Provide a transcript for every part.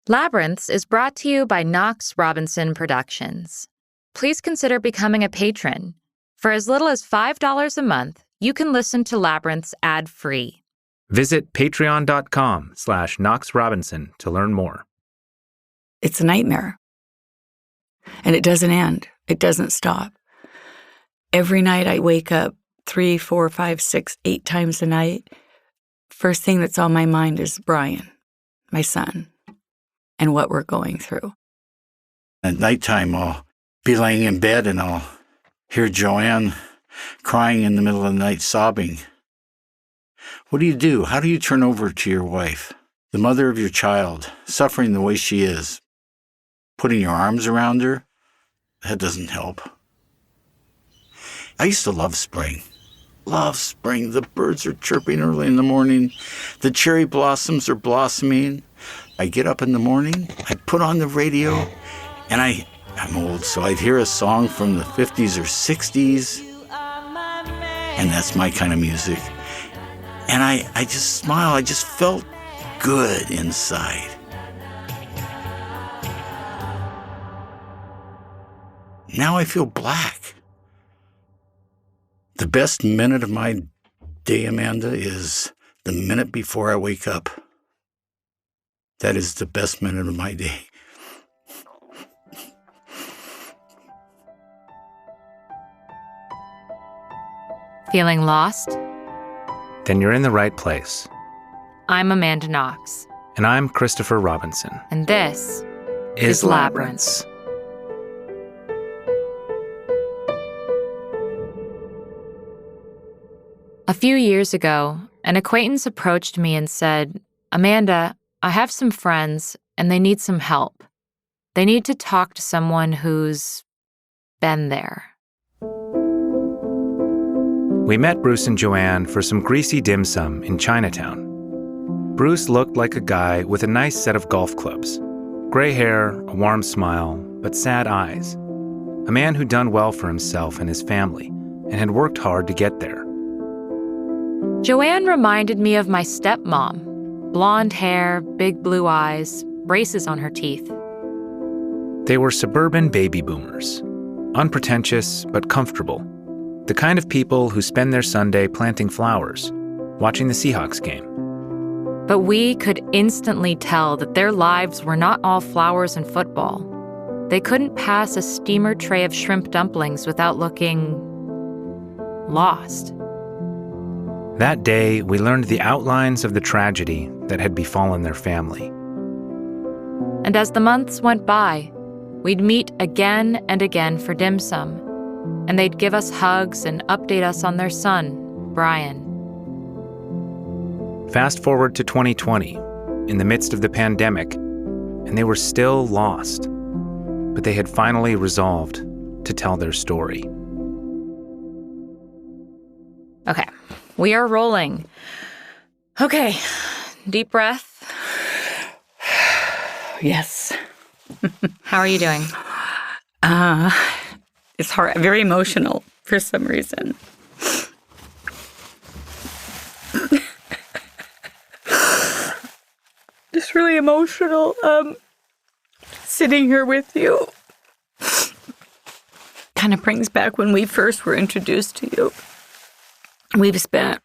Labyrinths is brought to you by Knox Robinson Productions. Please consider becoming a patron. For as little as $5 a month, you can listen to Labyrinths ad-free. Visit patreon.com/Knox Robinson to learn more. It's a nightmare. And it doesn't end. It doesn't stop. Every night I wake up 3, 4, 5, 6, 8 times a night. First thing that's on my mind is Brian, my son, and what we're going through. At nighttime, I'll be laying in bed and I'll hear Joanne crying in the middle of the night, sobbing. What do? How do you turn over to your wife, the mother of your child, suffering the way she is? Putting your arms around her? That doesn't help. I used to love spring. Love spring. The birds are chirping early in the morning. The cherry blossoms are blossoming. I get up in the morning, I put on the radio, and I'm old, so I'd hear a song from the 50s or 60s, and that's my kind of music. And I just smile. I just felt good inside. Now I feel black. The best minute of my day, Amanda, is the minute before I wake up. That is the best minute of my day. Feeling lost? Then you're in the right place. I'm Amanda Knox. And I'm Christopher Robinson. And this is Labyrinths. A few years ago, an acquaintance approached me and said, "Amanda, I have some friends and they need some help. They need to talk to someone who's been there." We met Bruce and Joanne for some greasy dim sum in Chinatown. Bruce looked like a guy with a nice set of golf clubs. Gray hair, a warm smile, but sad eyes. A man who'd done well for himself and his family and had worked hard to get there. Joanne reminded me of my stepmom. Blonde hair, big blue eyes, braces on her teeth. They were suburban baby boomers. Unpretentious, but comfortable. The kind of people who spend their Sunday planting flowers, watching the Seahawks game. But we could instantly tell that their lives were not all flowers and football. They couldn't pass a steamer tray of shrimp dumplings without looking lost. That day, we learned the outlines of the tragedy that had befallen their family. And as the months went by, we'd meet again and again for dim sum, and they'd give us hugs and update us on their son, Brian. Fast forward to 2020, in the midst of the pandemic, and they were still lost. But they had finally resolved to tell their story. Okay, we are rolling. Okay, deep breath. Yes. How are you doing? It's hard, very emotional for some reason. Just really emotional. Sitting here with you kind of brings back when we first were introduced to you. We've spent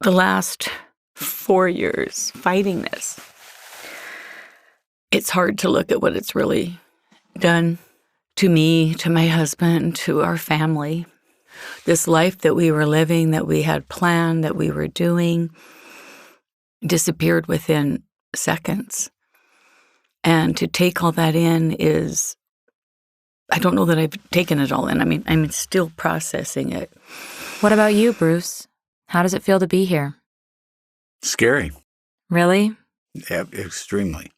the last 4 years fighting this. It's hard to look at what it's really done to me, to my husband, to our family. This life that we were living, that we had planned, that we were doing, disappeared within seconds. And to take all that in is, I don't know that I've taken it all in. I mean, I'm still processing it. What about you, Bruce? How does it feel to be here? Scary. Really? Yeah, extremely.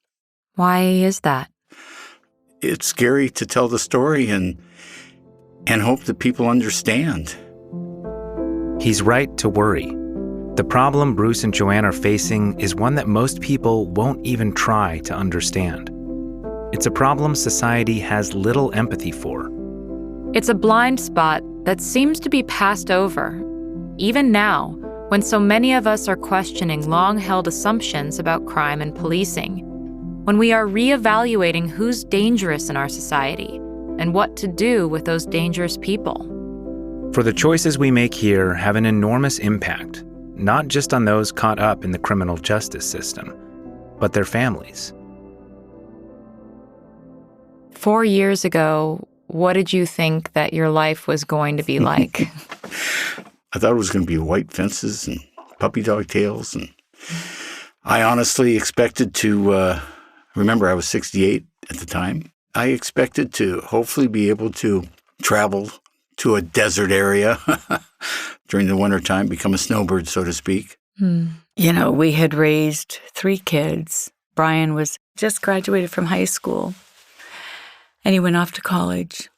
Why is that? It's scary to tell the story and hope that people understand. He's right to worry. The problem Bruce and Joanne are facing is one that most people won't even try to understand. It's a problem society has little empathy for. It's a blind spot that seems to be passed over, even now, when so many of us are questioning long-held assumptions about crime and policing. when we are reevaluating who's dangerous in our society and what to do with those dangerous people. For the choices we make here have an enormous impact, not just on those caught up in the criminal justice system, but their families. 4 years ago, what did you think that your life was going to be like? I thought it was going to be white fences and puppy dog tails. And I honestly expected to, remember I was 68 at the time. I expected to hopefully be able to travel to a desert area during the wintertime, become a snowbird, so to speak. You know, we had raised 3 kids. Brian was just graduated from high school, and he went off to college.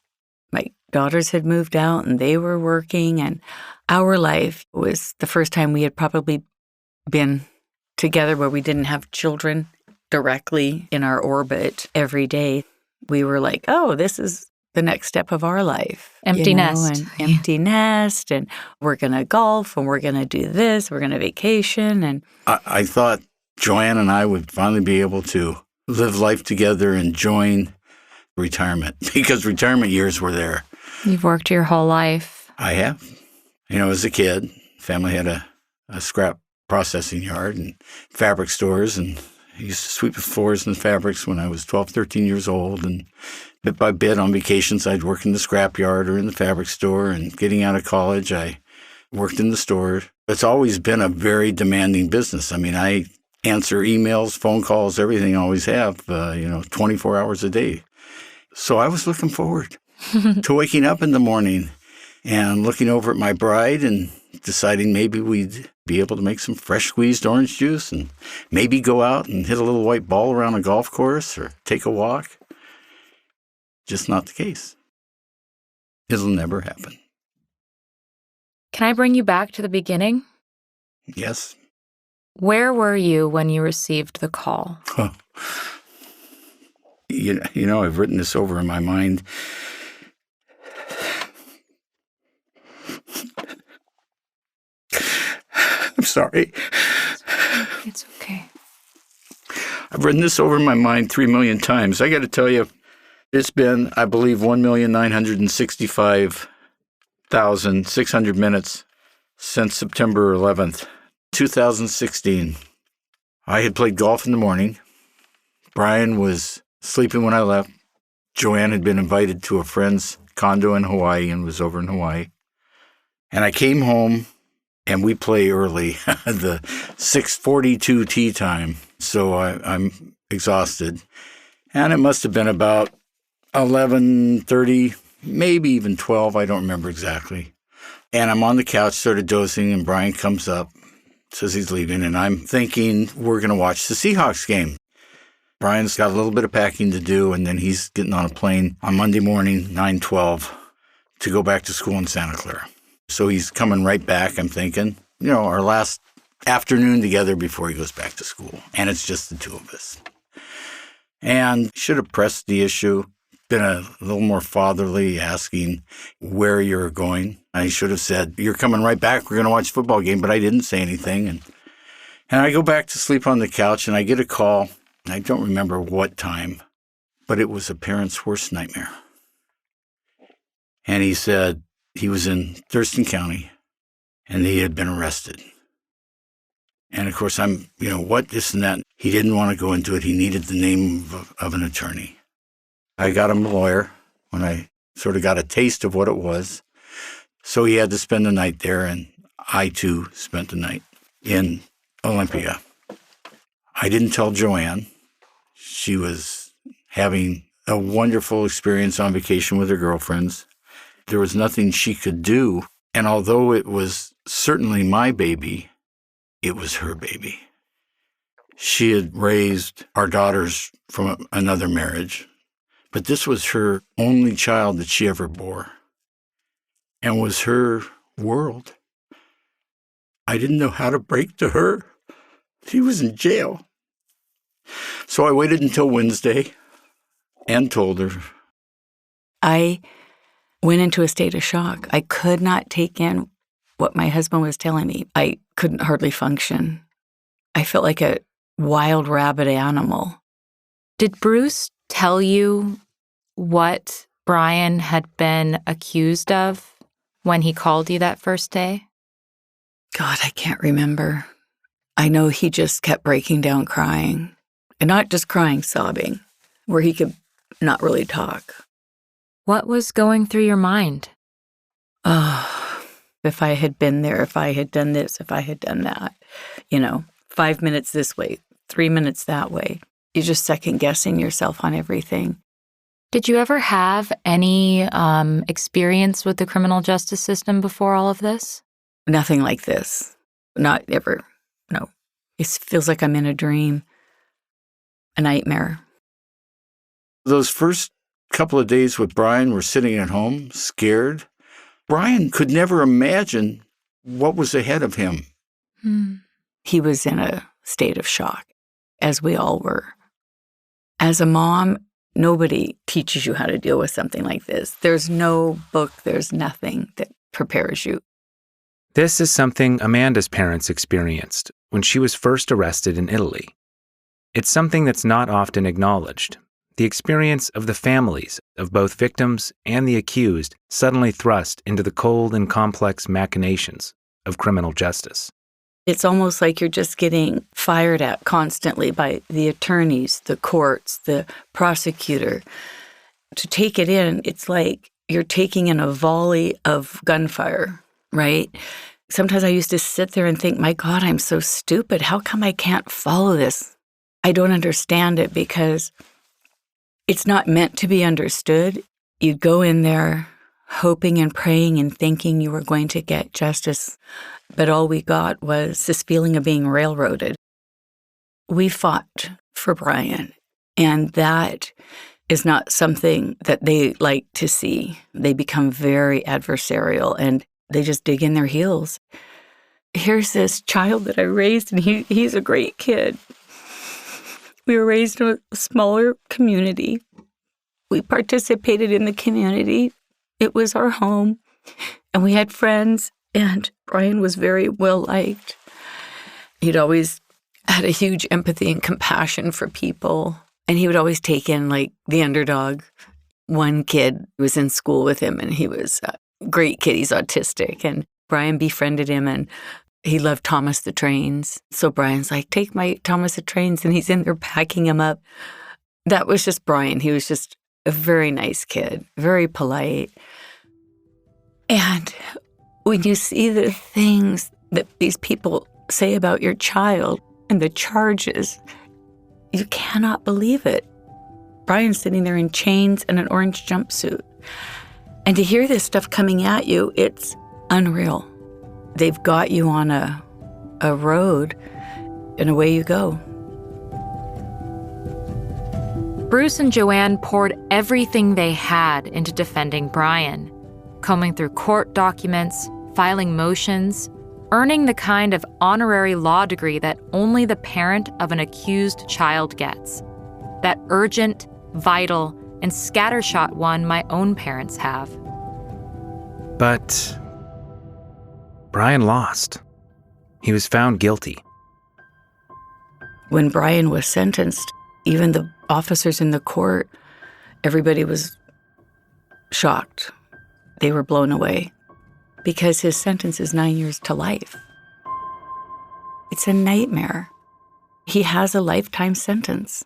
My daughters had moved out, and they were working, and our life was the first time we had probably been together where we didn't have children directly in our orbit every day. We were like, oh, this is the next step of our life. Empty nest. And empty nest, and we're going to golf, and we're going to do this, we're going to vacation. And I thought Joanne and I would finally be able to live life together and join retirement, because retirement years were there. You've worked your whole life. I have. You know, as a kid, family had a scrap processing yard and fabric stores, and I used to sweep the floors and the fabrics when I was 12, 13 years old, and bit by bit on vacations, I'd work in the scrap yard or in the fabric store, and getting out of college, I worked in the store. It's always been a very demanding business. I mean, I answer emails, phone calls, everything I always have, 24 hours a day. So I was looking forward to waking up in the morning and looking over at my bride and deciding maybe we'd be able to make some fresh squeezed orange juice and maybe go out and hit a little white ball around a golf course or take a walk. Just not the case. It'll never happen. Can I bring you back to the beginning? Yes. Where were you when you received the call? You know, I've written this over in my mind. I'm sorry. It's okay. I've written this over in my mind 3 million times. I got to tell you, it's been, I believe, 1,965,600 minutes since September 11th, 2016. I had played golf in the morning. Brian was sleeping when I left. Joanne had been invited to a friend's condo in Hawaii and was over in Hawaii. And I came home, and we play early, the 6:42 tee time. So I'm exhausted. And it must have been about 11:30, maybe even 12. I don't remember exactly. And I'm on the couch sort of dozing, and Brian comes up, says he's leaving, and I'm thinking we're going to watch the Seahawks game. Brian's got a little bit of packing to do, and then he's getting on a plane on Monday morning, 9:12, to go back to school in Santa Clara. So he's coming right back, I'm thinking, our last afternoon together before he goes back to school. And it's just the two of us. And should have pressed the issue, been a little more fatherly, asking where you're going. I should have said, you're coming right back, we're going to watch a football game, but I didn't say anything. And I go back to sleep on the couch, and I get a call. I don't remember what time, but it was a parent's worst nightmare. And he said he was in Thurston County, and he had been arrested. And, of course, I'm, what, this and that. He didn't want to go into it. He needed the name of an attorney. I got him a lawyer when I sort of got a taste of what it was. So he had to spend the night there, and I, too, spent the night in Olympia. I didn't tell Joanne. She was having a wonderful experience on vacation with her girlfriends. There was nothing she could do. And although it was certainly my baby, it was her baby. She had raised our daughters from another marriage, but this was her only child that she ever bore and was her world. I didn't know how to break to her. She was in jail. So I waited until Wednesday and told her. I went into a state of shock. I could not take in what my husband was telling me. I couldn't hardly function. I felt like a wild rabbit animal. Did Bruce tell you what Brian had been accused of when he called you that first day? God, I can't remember. I know he just kept breaking down crying. And not just crying, sobbing, where he could not really talk. What was going through your mind? Oh, if I had been there, if I had done this, if I had done that. 5 minutes this way, 3 minutes that way. You're just second guessing yourself on everything. Did you ever have any experience with the criminal justice system before all of this? Nothing like this. Not ever. No. It feels like I'm in a dream. A nightmare. Those first couple of days with Brian, we're sitting at home, scared. Brian could never imagine what was ahead of him. He was in a state of shock, as we all were. As a mom, nobody teaches you how to deal with something like this. There's no book, there's nothing that prepares you. This is something Amanda's parents experienced when she was first arrested in Italy. It's something that's not often acknowledged. The experience of the families of both victims and the accused suddenly thrust into the cold and complex machinations of criminal justice. It's almost like you're just getting fired at constantly by the attorneys, the courts, the prosecutor. To take it in, it's like you're taking in a volley of gunfire, right? Sometimes I used to sit there and think, my God, I'm so stupid. How come I can't follow this? I don't understand it because it's not meant to be understood. You go in there hoping and praying and thinking you were going to get justice, but all we got was this feeling of being railroaded. We fought for Brian, and that is not something that they like to see. They become very adversarial, and they just dig in their heels. Here's this child that I raised, and he's a great kid. We were raised in a smaller community. We participated in the community. It was our home, and we had friends, and Brian was very well-liked. He'd always had a huge empathy and compassion for people, and he would always take in, like, the underdog. One kid was in school with him, and he was a great kid. He's autistic, and Brian befriended him, and he loved Thomas the Trains. So Brian's like, take my Thomas the Trains, and he's in there packing him up. That was just Brian. He was just a very nice kid, very polite. And when you see the things that these people say about your child and the charges, you cannot believe it. Brian's sitting there in chains and an orange jumpsuit. And to hear this stuff coming at you, it's unreal. They've got you on a road, and away you go. Bruce and Joanne poured everything they had into defending Brian, combing through court documents, filing motions, earning the kind of honorary law degree that only the parent of an accused child gets. That urgent, vital, and scattershot one my own parents have. But Brian lost. He was found guilty. When Brian was sentenced, even the officers in the court, everybody was shocked. They were blown away because his sentence is 9 years to life. It's a nightmare. He has a lifetime sentence.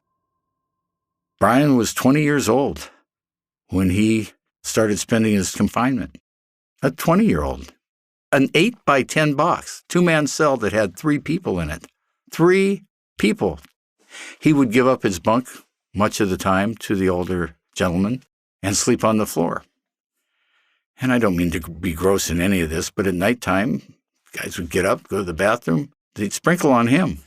Brian was 20 years old when he started spending his confinement. A 20-year-old. An 8x10 box, two-man cell that had 3 people in it. 3 people. He would give up his bunk much of the time to the older gentleman and sleep on the floor. And I don't mean to be gross in any of this, but at nighttime, guys would get up, go to the bathroom, they'd sprinkle on him.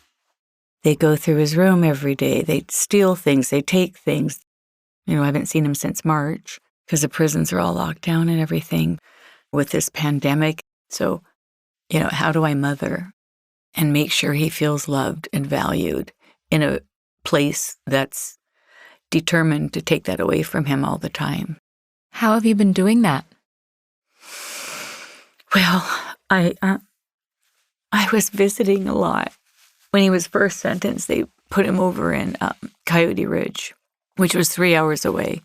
They go through his room every day. They'd steal things. They take things. I haven't seen him since March because the prisons are all locked down and everything with this pandemic. So, how do I mother and make sure he feels loved and valued in a place that's determined to take that away from him all the time? How have you been doing that? Well, I was visiting a lot. When he was first sentenced, they put him over in Coyote Ridge, which was 3 hours away.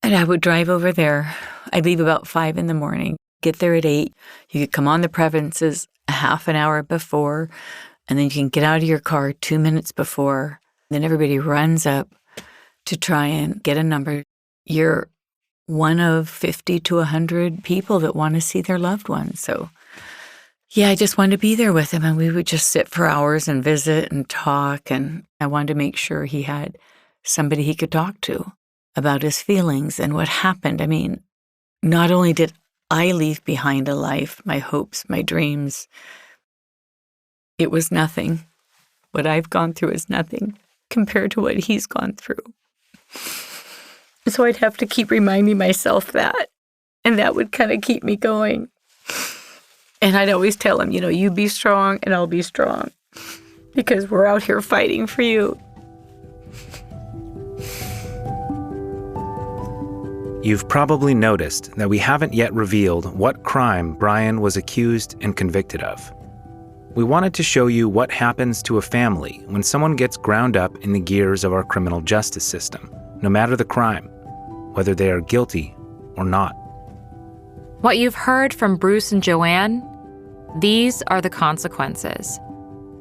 And I would drive over there. I'd leave about 5 in the morning, get there at 8. You could come on the premises a half an hour before, and then you can get out of your car 2 minutes before. Then everybody runs up to try and get a number. You're one of 50 to 100 people that want to see their loved ones. So, yeah, I just wanted to be there with him, and we would just sit for hours and visit and talk, and I wanted to make sure he had somebody he could talk to about his feelings and what happened. I mean, not only did I leave behind a life, my hopes, my dreams, it was nothing. What I've gone through is nothing compared to what he's gone through. So I'd have to keep reminding myself that, and that would kind of keep me going. And I'd always tell him, you be strong and I'll be strong, because we're out here fighting for you. You've probably noticed that we haven't yet revealed what crime Brian was accused and convicted of. We wanted to show you what happens to a family when someone gets ground up in the gears of our criminal justice system, no matter the crime, whether they are guilty or not. What you've heard from Bruce and Joanne, these are the consequences.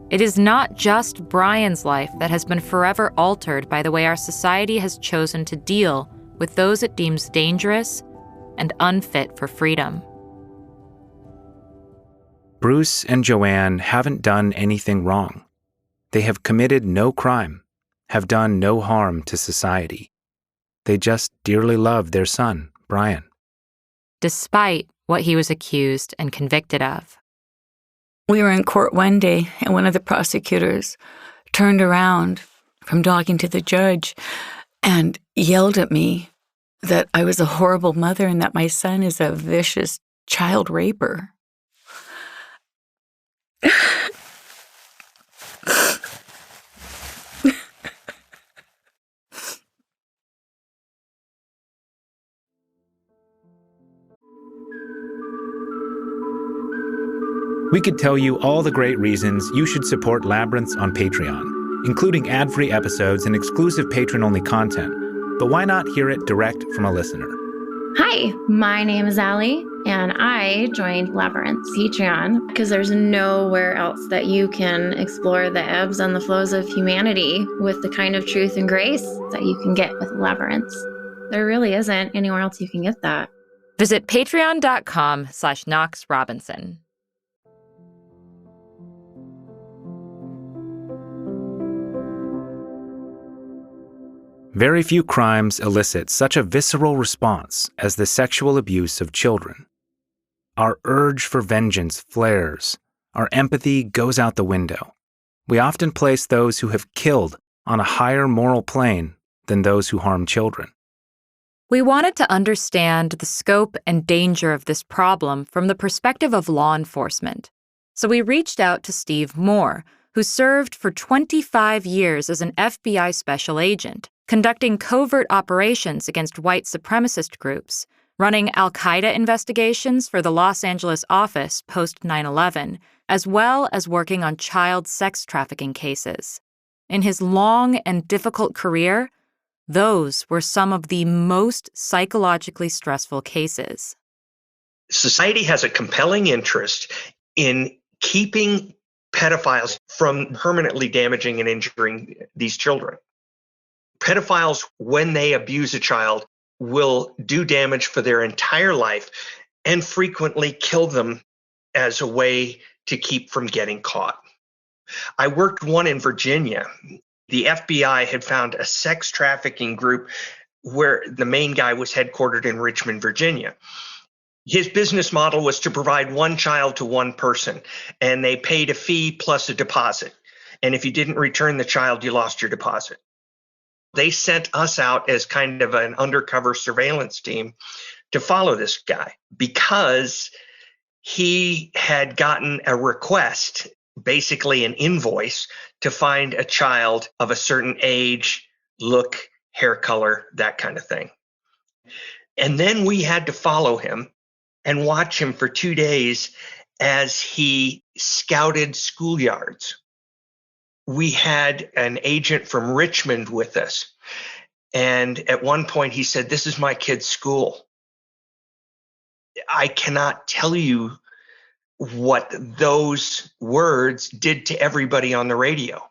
It is not just Brian's life that has been forever altered by the way our society has chosen to deal with those it deems dangerous and unfit for freedom. Bruce and Joanne haven't done anything wrong. They have committed no crime, have done no harm to society. They just dearly love their son, Brian. Despite what he was accused and convicted of. We were in court one day, and one of the prosecutors turned around from talking to the judge and yelled at me that I was a horrible mother and that my son is a vicious child raper. We could tell you all the great reasons you should support Labyrinths on Patreon, including ad-free episodes and exclusive patron-only content. But why not hear it direct from a listener? Hi, my name is Allie, and I joined Labyrinth's Patreon because there's nowhere else that you can explore the ebbs and the flows of humanity with the kind of truth and grace that you can get with Labyrinths. There really isn't anywhere else you can get that. Visit patreon.com/Knox Robinson. Very few crimes elicit such a visceral response as the sexual abuse of children. Our urge for vengeance flares. Our empathy goes out the window. We often place those who have killed on a higher moral plane than those who harm children. We wanted to understand the scope and danger of this problem from the perspective of law enforcement. So we reached out to Steve Moore, who served for 25 years as an FBI special agent, conducting covert operations against white supremacist groups, running al-Qaeda investigations for the Los Angeles office post 9/11, as well as working on child sex trafficking cases. In his long and difficult career, those were some of the most psychologically stressful cases. Society has a compelling interest in keeping pedophiles from permanently damaging and injuring these children. Pedophiles, when they abuse a child, will do damage for their entire life and frequently kill them as a way to keep from getting caught. I worked one in Virginia. The FBI had found a sex trafficking group where the main guy was headquartered in Richmond, Virginia. His business model was to provide one child to one person, and they paid a fee plus a deposit. And if you didn't return the child, you lost your deposit. They sent us out as kind of an undercover surveillance team to follow this guy because he had gotten a request, basically an invoice, to find a child of a certain age, look, hair color, that kind of thing. And then we had to follow him and watch him for 2 days as he scouted schoolyards. we had an agent from Richmond with us. And at one point he said, "This is my kid's school." I cannot tell you what those words did to everybody on the radio.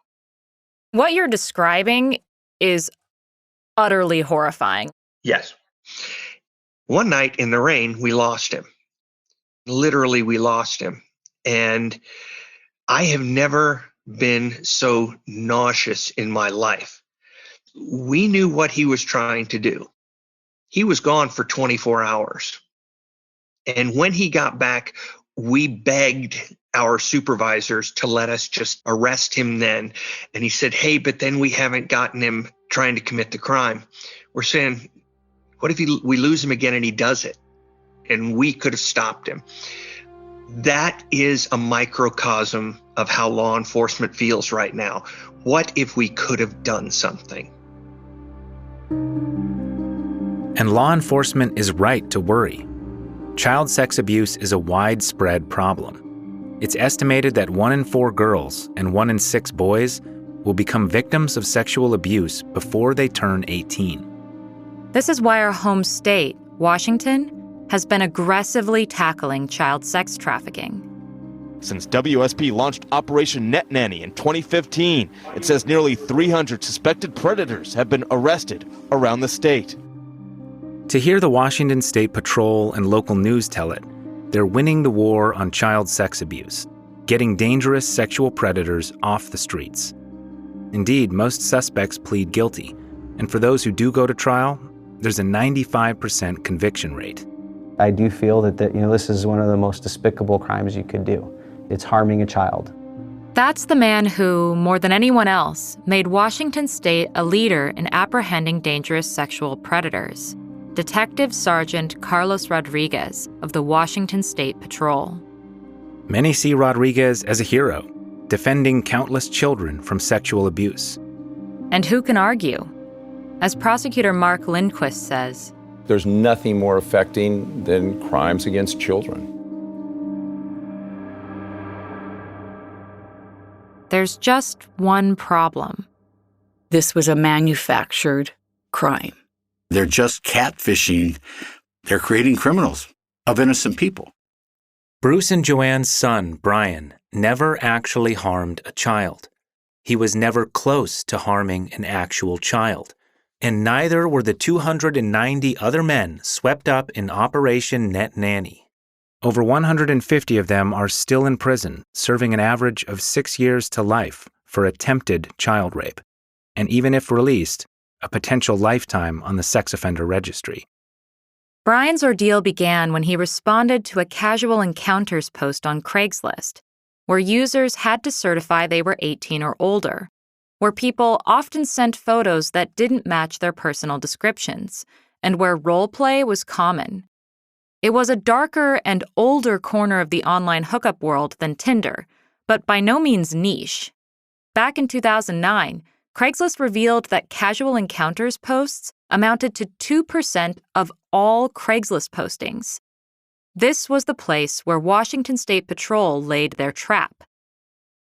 What you're describing is utterly horrifying. Yes. One night in the rain, we lost him. Literally, we lost him. And I have never been so nauseous in my life. We knew what he was trying to do. He was gone for 24 hours. And when he got back, we begged our supervisors to let us just arrest him then. And he said, "Hey, but then we haven't gotten him trying to commit the crime." We're saying, what if we lose him again and he does it? And we could have stopped him. That is a microcosm of how law enforcement feels right now. What if we could have done something? And law enforcement is right to worry. Child sex abuse is a widespread problem. It's estimated that 1 in 4 girls and 1 in 6 boys will become victims of sexual abuse before they turn 18. This is why our home state, Washington, has been aggressively tackling child sex trafficking. Since WSP launched Operation Net Nanny in 2015, it says nearly 300 suspected predators have been arrested around the state. To hear the Washington State Patrol and local news tell it, they're winning the war on child sex abuse, getting dangerous sexual predators off the streets. Indeed, most suspects plead guilty, and for those who do go to trial, there's a 95% conviction rate. I do feel that this is one of the most despicable crimes you could do. It's harming a child. That's the man who, more than anyone else, made Washington State a leader in apprehending dangerous sexual predators. Detective Sergeant Carlos Rodriguez of the Washington State Patrol. Many see Rodriguez as a hero, defending countless children from sexual abuse. And who can argue? As prosecutor Mark Lindquist says, there's nothing more affecting than crimes against children. There's just one problem. This was a manufactured crime. They're just catfishing. They're creating criminals of innocent people. Bruce and Joanne's son, Brian, never actually harmed a child. He was never close to harming an actual child. And neither were the 290 other men swept up in Operation Net Nanny. Over 150 of them are still in prison, serving an average of 6 years to life for attempted child rape. And even if released, a potential lifetime on the sex offender registry. Brian's ordeal began when he responded to a casual encounters post on Craigslist, where users had to certify they were 18 or older, where people often sent photos that didn't match their personal descriptions, and where role play was common. It was a darker and older corner of the online hookup world than Tinder, but by no means niche. Back in 2009, Craigslist revealed that casual encounters posts amounted to 2% of all Craigslist postings. This was the place where Washington State Patrol laid their trap.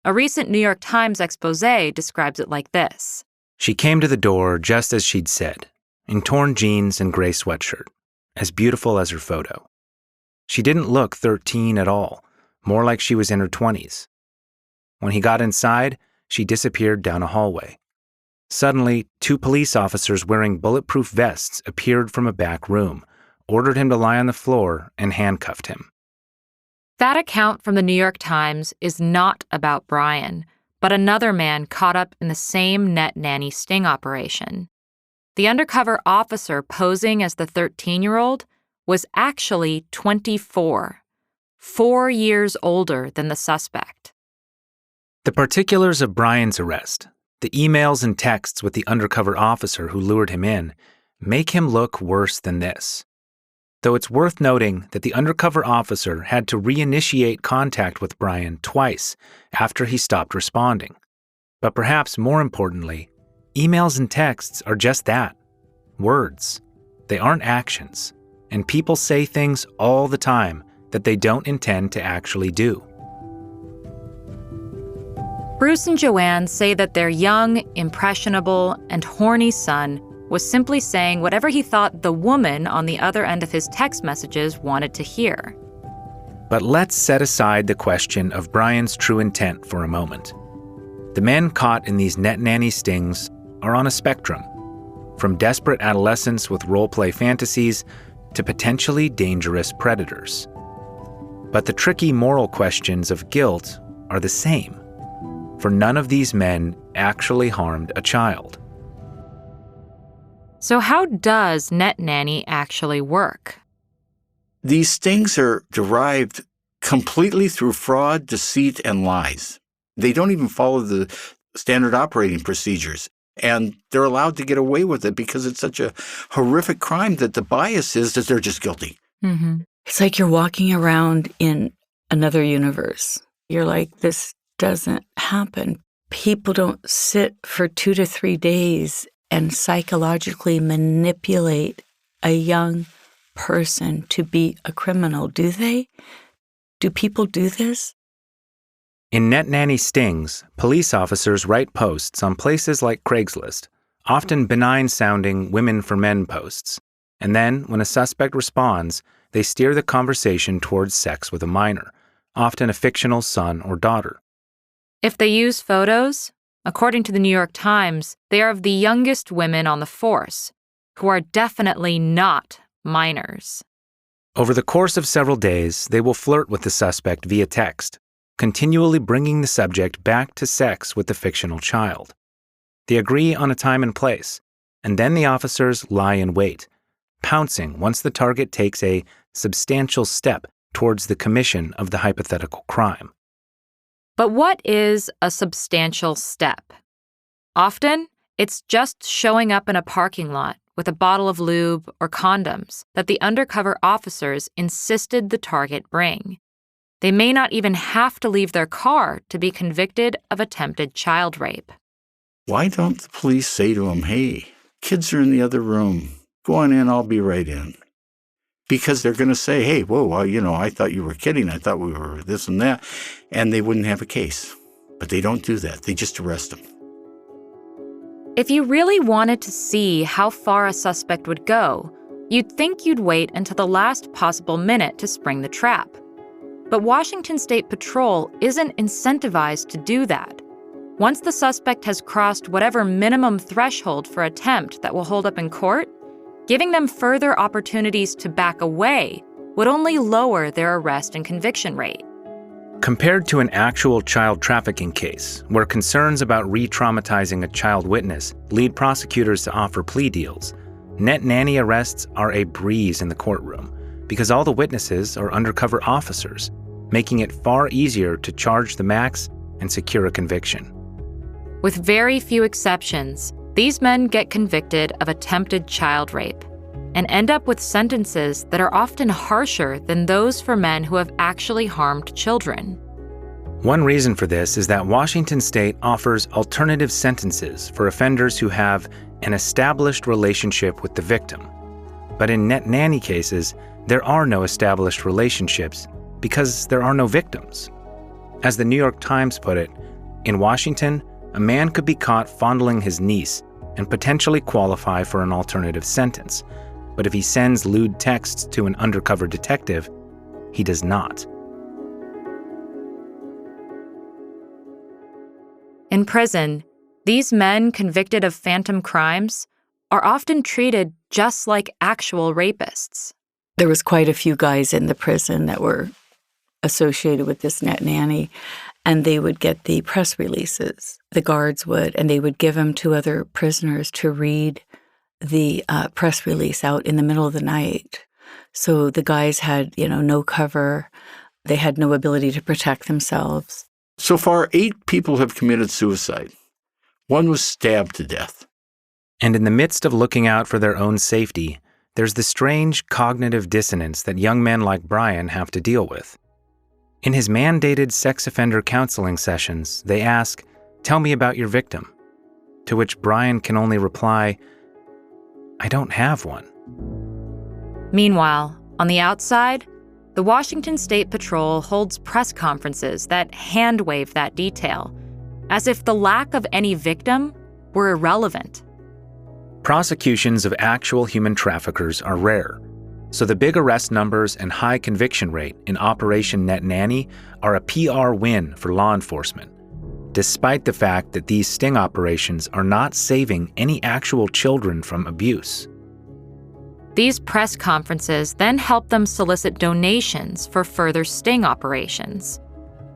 A recent New York Times exposé describes it like this. She came to the door just as she'd said, in torn jeans and gray sweatshirt, as beautiful as her photo. She didn't look 13 at all, more like she was in her 20s. When he got inside, she disappeared down a hallway. Suddenly, 2 police officers wearing bulletproof vests appeared from a back room, ordered him to lie on the floor, and handcuffed him. That account from the New York Times is not about Brian, but another man caught up in the same Net Nanny sting operation. The undercover officer posing as the 13-year-old was actually 24, 4 years older than the suspect. The particulars of Brian's arrest, the emails and texts with the undercover officer who lured him in, make him look worse than this. Though it's worth noting that the undercover officer had to reinitiate contact with Brian twice after he stopped responding. But perhaps more importantly, emails and texts are just that, words. They aren't actions, and people say things all the time that they don't intend to actually do. Bruce and Joanne say that their young, impressionable, and horny son was simply saying whatever he thought the woman on the other end of his text messages wanted to hear. But let's set aside the question of Brian's true intent for a moment. The men caught in these net nanny stings are on a spectrum, from desperate adolescents with role-play fantasies to potentially dangerous predators. But the tricky moral questions of guilt are the same, for none of these men actually harmed a child. So how does net nanny actually work? These stings are derived completely through fraud, deceit, and lies. They don't even follow the standard operating procedures. And they're allowed to get away with it because it's such a horrific crime that the bias is that they're just guilty. Mm-hmm. It's like you're walking around in another universe. You're like, this doesn't happen. People don't sit for 2 to 3 days and psychologically manipulate a young person to be a criminal, do they? Do people do this? In net nanny stings, police officers write posts on places like Craigslist, often benign-sounding women for men posts. And then, when a suspect responds, they steer the conversation towards sex with a minor, often a fictional son or daughter. If they use photos, according to the New York Times, they are of the youngest women on the force, who are definitely not minors. Over the course of several days, they will flirt with the suspect via text, continually bringing the subject back to sex with the fictional child. They agree on a time and place, and then the officers lie in wait, pouncing once the target takes a substantial step towards the commission of the hypothetical crime. But what is a substantial step? Often, it's just showing up in a parking lot with a bottle of lube or condoms that the undercover officers insisted the target bring. They may not even have to leave their car to be convicted of attempted child rape. Why don't the police say to them, hey, kids are in the other room. Go on in, I'll be right in. Because they're going to say, hey, whoa, well, I thought you were kidding. I thought we were this and that. And they wouldn't have a case. But they don't do that. They just arrest them. If you really wanted to see how far a suspect would go, you'd think you'd wait until the last possible minute to spring the trap. But Washington State Patrol isn't incentivized to do that. Once the suspect has crossed whatever minimum threshold for attempt that will hold up in court, giving them further opportunities to back away would only lower their arrest and conviction rate. Compared to an actual child trafficking case, where concerns about re-traumatizing a child witness lead prosecutors to offer plea deals, net nanny arrests are a breeze in the courtroom because all the witnesses are undercover officers, making it far easier to charge the max and secure a conviction. With very few exceptions, these men get convicted of attempted child rape and end up with sentences that are often harsher than those for men who have actually harmed children. One reason for this is that Washington State offers alternative sentences for offenders who have an established relationship with the victim. But in net nanny cases, there are no established relationships because there are no victims. As the New York Times put it, in Washington, a man could be caught fondling his niece and potentially qualify for an alternative sentence. But if he sends lewd texts to an undercover detective, he does not. In prison, these men convicted of phantom crimes are often treated just like actual rapists. There was quite a few guys in the prison that were associated with this net nanny, and they would get the press releases. The guards would, and they would give them to other prisoners to read the press release out in the middle of the night. So the guys had, no cover. They had no ability to protect themselves. So far, 8 people have committed suicide. 1 was stabbed to death. And in the midst of looking out for their own safety, there's the strange cognitive dissonance that young men like Brian have to deal with. In his mandated sex offender counseling sessions, they ask, "Tell me about your victim," to which Brian can only reply, "I don't have one." Meanwhile, on the outside, the Washington State Patrol holds press conferences that hand-wave that detail, as if the lack of any victim were irrelevant. Prosecutions of actual human traffickers are rare, so the big arrest numbers and high conviction rate in Operation Net Nanny are a PR win for law enforcement, despite the fact that these sting operations are not saving any actual children from abuse. These press conferences then help them solicit donations for further sting operations.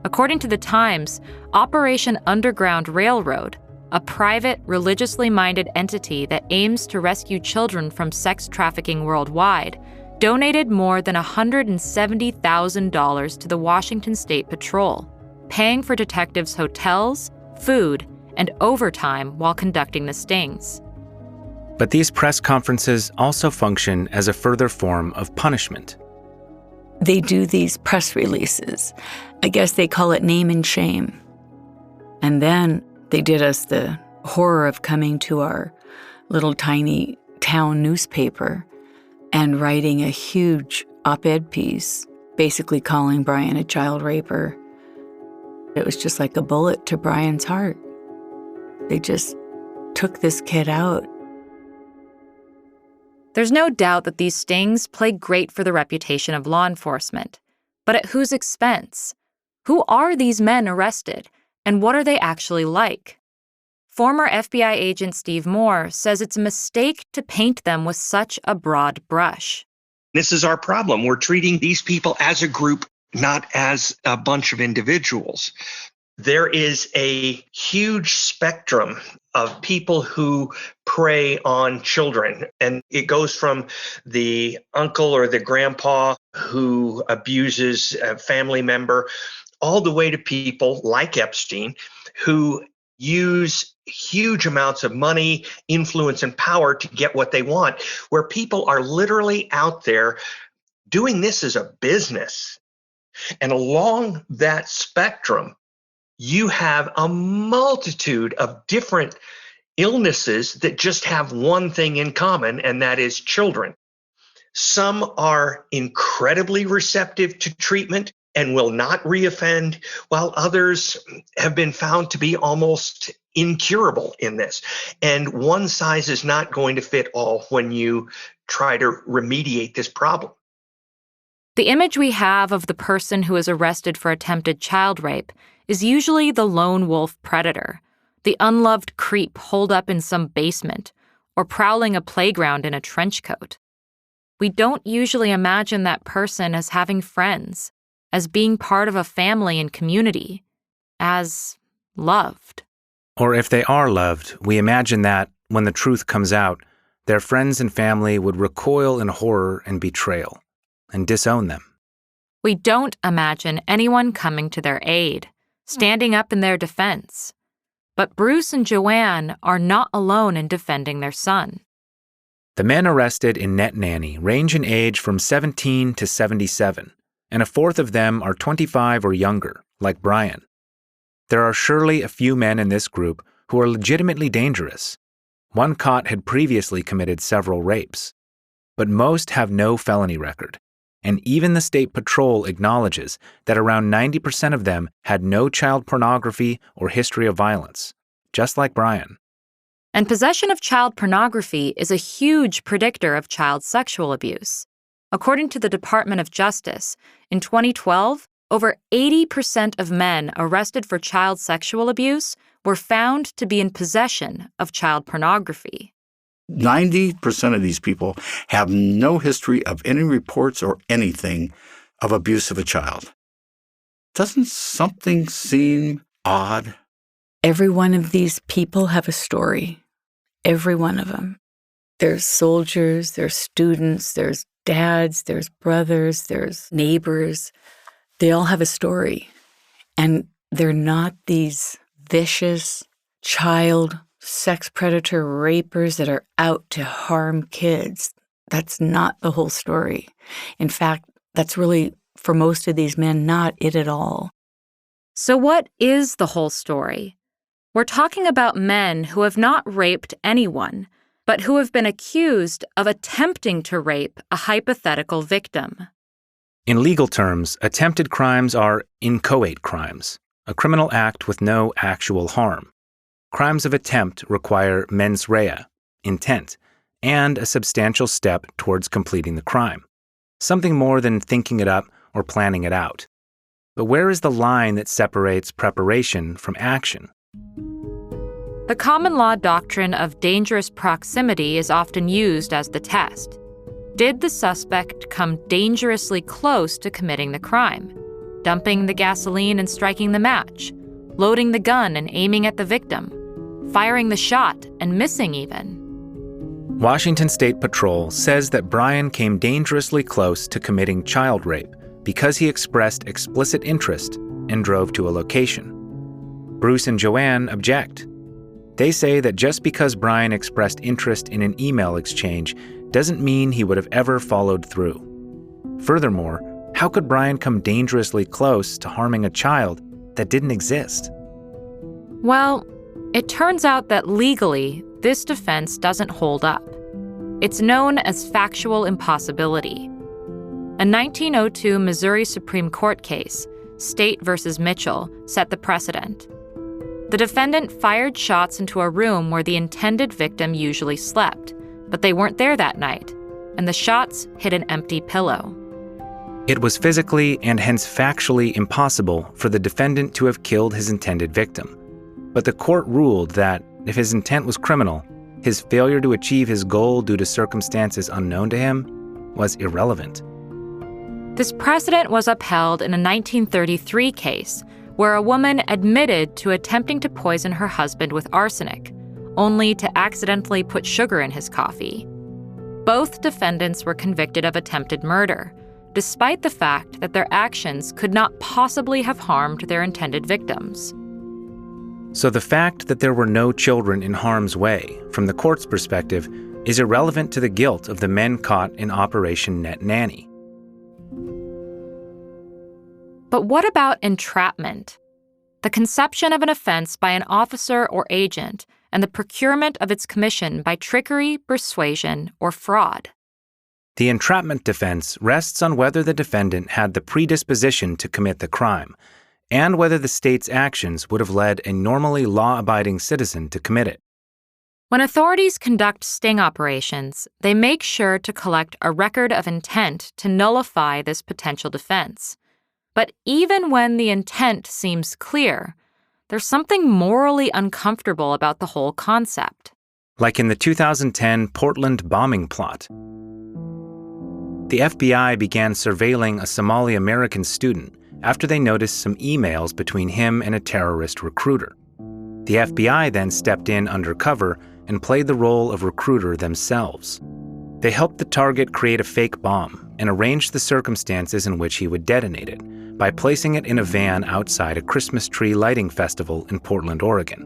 According to the Times, Operation Underground Railroad, a private, religiously minded entity that aims to rescue children from sex trafficking worldwide, donated more than $170,000 to the Washington State Patrol, paying for detectives' hotels, food, and overtime while conducting the stings. But these press conferences also function as a further form of punishment. They do these press releases. I guess they call it name and shame. And then they did us the horror of coming to our little tiny town newspaper and writing a huge op-ed piece, basically calling Brian a child raper. It was just like a bullet to Brian's heart. They just took this kid out. There's no doubt that these stings play great for the reputation of law enforcement. But at whose expense? Who are these men arrested, and what are they actually like? Former FBI agent Steve Moore says it's a mistake to paint them with such a broad brush. This is our problem. We're treating these people as a group, not as a bunch of individuals. There is a huge spectrum of people who prey on children, and it goes from the uncle or the grandpa who abuses a family member, all the way to people like Epstein who use huge amounts of money, influence, and power to get what they want, where people are literally out there doing this as a business. And along that spectrum, you have a multitude of different illnesses that just have one thing in common, and that is children. Some are incredibly receptive to treatment and will not reoffend, while others have been found to be almost incurable in this. And one size is not going to fit all when you try to remediate this problem. The image we have of the person who is arrested for attempted child rape is usually the lone wolf predator, the unloved creep holed up in some basement, or prowling a playground in a trench coat. We don't usually imagine that person as having friends, as being part of a family and community, as loved. Or if they are loved, we imagine that, when the truth comes out, their friends and family would recoil in horror and betrayal, and disown them. We don't imagine anyone coming to their aid, standing up in their defense. But Bruce and Joanne are not alone in defending their son. The men arrested in Net Nanny range in age from 17 to 77, and a fourth of them are 25 or younger, like Brian. There are surely a few men in this group who are legitimately dangerous. One caught had previously committed several rapes. But most have no felony record, and even the State Patrol acknowledges that around 90% of them had no child pornography or history of violence, just like Brian. And possession of child pornography is a huge predictor of child sexual abuse. According to the Department of Justice, in 2012, over 80% of men arrested for child sexual abuse were found to be in possession of child pornography. 90% of these people have no history of any reports or anything of abuse of a child. Doesn't something seem odd? Every one of these people have a story. Every one of them. There's soldiers, there's students, there's dads, there's brothers, there's neighbors. They all have a story. And they're not these vicious child sex predator rapers that are out to harm kids. That's not the whole story. In fact, that's really, for most of these men, not it at all. So what is the whole story? We're talking about men who have not raped anyone, but who have been accused of attempting to rape a hypothetical victim. In legal terms, attempted crimes are inchoate crimes, a criminal act with no actual harm. Crimes of attempt require mens rea, intent, and a substantial step towards completing the crime, something more than thinking it up or planning it out. But where is the line that separates preparation from action? The common law doctrine of dangerous proximity is often used as the test. Did the suspect come dangerously close to committing the crime? Dumping the gasoline and striking the match? Loading the gun and aiming at the victim? Firing the shot and missing even? Washington State Patrol says that Brian came dangerously close to committing child rape because he expressed explicit interest and drove to a location. Bruce and Joanne object. They say that just because Brian expressed interest in an email exchange doesn't mean he would have ever followed through. Furthermore, how could Brian come dangerously close to harming a child that didn't exist? Well, it turns out that legally, this defense doesn't hold up. It's known as factual impossibility. A 1902 Missouri Supreme Court case, State v. Mitchell, set the precedent. The defendant fired shots into a room where the intended victim usually slept, but they weren't there that night, and the shots hit an empty pillow. It was physically and hence factually impossible for the defendant to have killed his intended victim. But the court ruled that if his intent was criminal, his failure to achieve his goal due to circumstances unknown to him was irrelevant. This precedent was upheld in a 1933 case where a woman admitted to attempting to poison her husband with arsenic, only to accidentally put sugar in his coffee. Both defendants were convicted of attempted murder, despite the fact that their actions could not possibly have harmed their intended victims. So the fact that there were no children in harm's way, from the court's perspective, is irrelevant to the guilt of the men caught in Operation Net Nanny. But what about entrapment? The conception of an offense by an officer or agent and the procurement of its commission by trickery, persuasion, or fraud. The entrapment defense rests on whether the defendant had the predisposition to commit the crime, and whether the state's actions would have led a normally law-abiding citizen to commit it. When authorities conduct sting operations, they make sure to collect a record of intent to nullify this potential defense. But even when the intent seems clear, there's something morally uncomfortable about the whole concept. Like in the 2010 Portland bombing plot. The FBI began surveilling a Somali-American student after they noticed some emails between him and a terrorist recruiter. The FBI then stepped in undercover and played the role of recruiter themselves. They helped the target create a fake bomb and arranged the circumstances in which he would detonate it by placing it in a van outside a Christmas tree lighting festival in Portland, Oregon.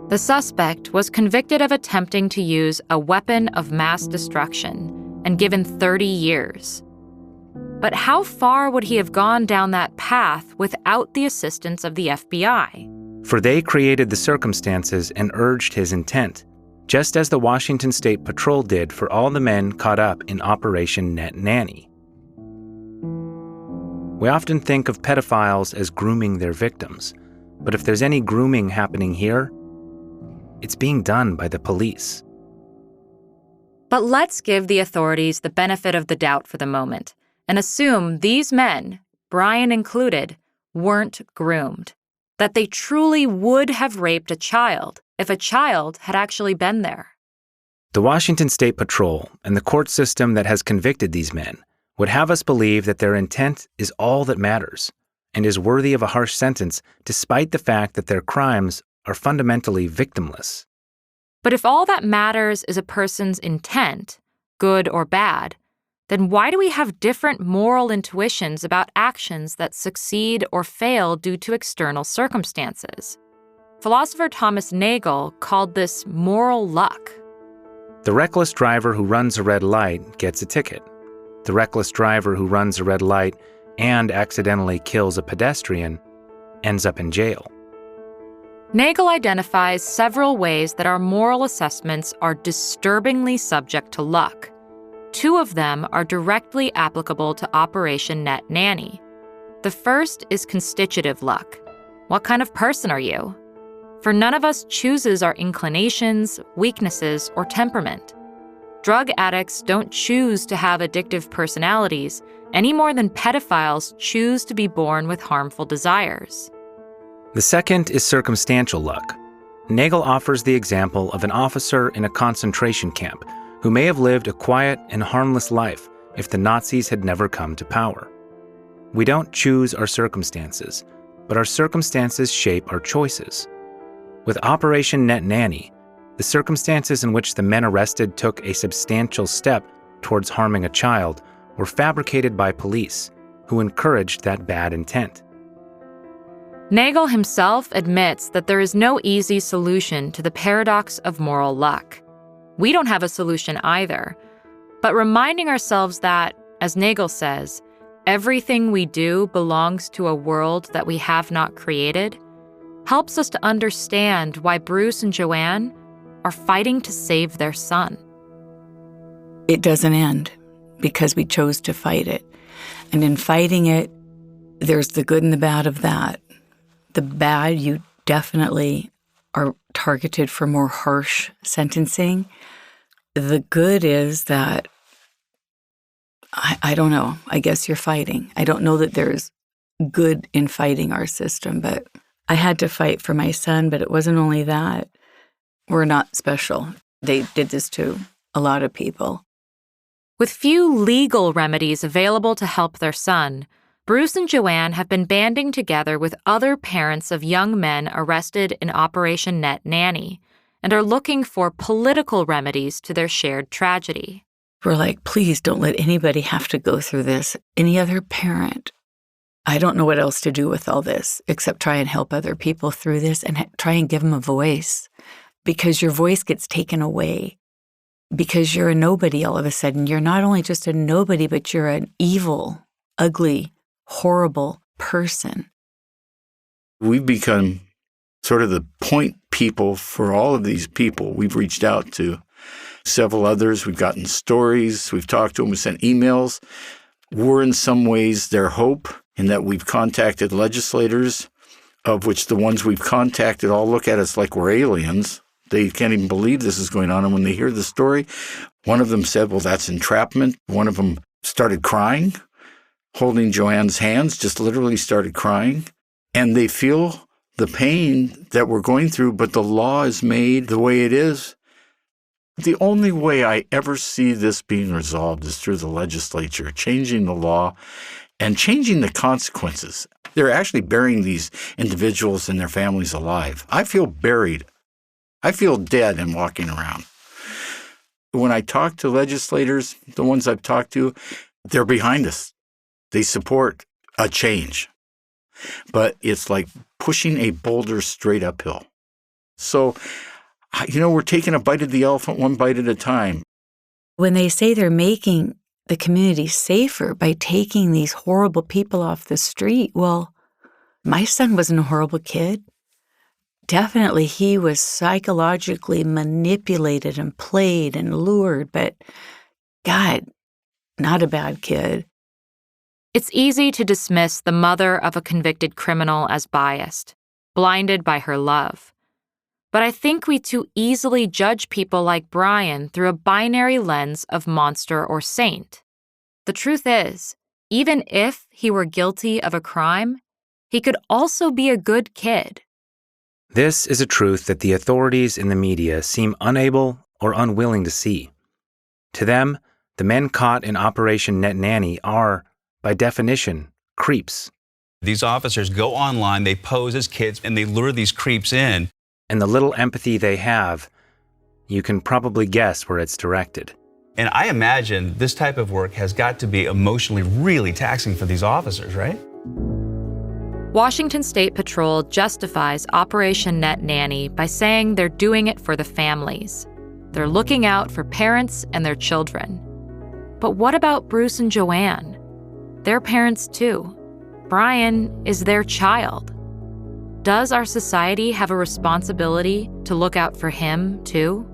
The suspect was convicted of attempting to use a weapon of mass destruction and given 30 years. But how far would he have gone down that path without the assistance of the FBI? For they created the circumstances and urged his intent, just as the Washington State Patrol did for all the men caught up in Operation Net Nanny. We often think of pedophiles as grooming their victims, but if there's any grooming happening here, it's being done by the police. But let's give the authorities the benefit of the doubt for the moment and assume these men, Brian included, weren't groomed, that they truly would have raped a child if a child had actually been there. The Washington State Patrol and the court system that has convicted these men would have us believe that their intent is all that matters and is worthy of a harsh sentence despite the fact that their crimes are fundamentally victimless. But if all that matters is a person's intent, good or bad, then why do we have different moral intuitions about actions that succeed or fail due to external circumstances? Philosopher Thomas Nagel called this moral luck. The reckless driver who runs a red light gets a ticket. The reckless driver who runs a red light and accidentally kills a pedestrian ends up in jail. Nagel identifies several ways that our moral assessments are disturbingly subject to luck. 2 of them are directly applicable to Operation Net Nanny. The first is constitutive luck. What kind of person are you? For none of us chooses our inclinations, weaknesses, or temperament. Drug addicts don't choose to have addictive personalities any more than pedophiles choose to be born with harmful desires. The second is circumstantial luck. Nagel offers the example of an officer in a concentration camp who may have lived a quiet and harmless life if the Nazis had never come to power. We don't choose our circumstances, but our circumstances shape our choices. With Operation Net Nanny, the circumstances in which the men arrested took a substantial step towards harming a child were fabricated by police, who encouraged that bad intent. Nagel himself admits that there is no easy solution to the paradox of moral luck. We don't have a solution either, but reminding ourselves that, as Nagel says, everything we do belongs to a world that we have not created, helps us to understand why Bruce and Joanne are fighting to save their son. It doesn't end because we chose to fight it. And in fighting it, there's the good and the bad of that. The bad, you definitely are targeted for more harsh sentencing. The good is that, I don't know, I guess you're fighting. I don't know that there's good in fighting our system, but I had to fight for my son, but it wasn't only that. We're not special. They did this to a lot of people. With few legal remedies available to help their son, Bruce and Joanne have been banding together with other parents of young men arrested in Operation Net Nanny and are looking for political remedies to their shared tragedy. We're like, please don't let anybody have to go through this. Any other parent. I don't know what else to do with all this except try and help other people through this and try and give them a voice, because your voice gets taken away because you're a nobody all of a sudden. You're not only just a nobody, but you're an evil, ugly, horrible person. We've become sort of the point people for all of these people. We've reached out to several others. We've gotten stories. We've talked to them. We sent emails. We're in some ways their hope in that we've contacted legislators, of which the ones we've contacted all look at us like we're aliens. They can't even believe this is going on. And when they hear the story, one of them said, well, that's entrapment. One of them started crying, holding Joanne's hands, just literally started crying. And they feel the pain that we're going through, but the law is made the way it is. The only way I ever see this being resolved is through the legislature, changing the law and changing the consequences. They're actually burying these individuals and their families alive. I feel buried. I feel dead and walking around. When I talk to legislators, the ones I've talked to, they're behind us. They support a change. But it's like pushing a boulder straight uphill. So, we're taking a bite of the elephant one bite at a time. When they say they're making the community safer by taking these horrible people off the street, well, my son wasn't a horrible kid. Definitely he was psychologically manipulated and played and lured, but God, not a bad kid. It's easy to dismiss the mother of a convicted criminal as biased, blinded by her love. But I think we too easily judge people like Brian through a binary lens of monster or saint. The truth is, even if he were guilty of a crime, he could also be a good kid. This is a truth that the authorities in the media seem unable or unwilling to see. To them, the men caught in Operation Net Nanny are, by definition, creeps. These officers go online, they pose as kids, and they lure these creeps in. And the little empathy they have, you can probably guess where it's directed. And I imagine this type of work has got to be emotionally really taxing for these officers, right? Washington State Patrol justifies Operation Net Nanny by saying they're doing it for the families. They're looking out for parents and their children. But what about Bruce and Joanne? They're parents too. Brian is their child. Does our society have a responsibility to look out for him too?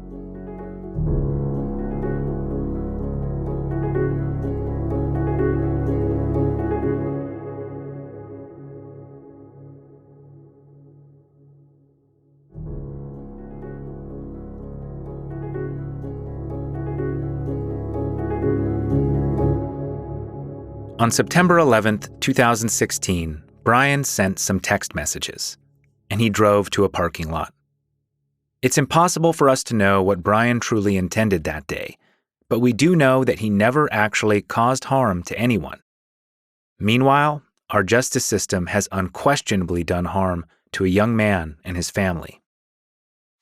On September 11th, 2016, Brian sent some text messages, and he drove to a parking lot. It's impossible for us to know what Brian truly intended that day, but we do know that he never actually caused harm to anyone. Meanwhile, our justice system has unquestionably done harm to a young man and his family.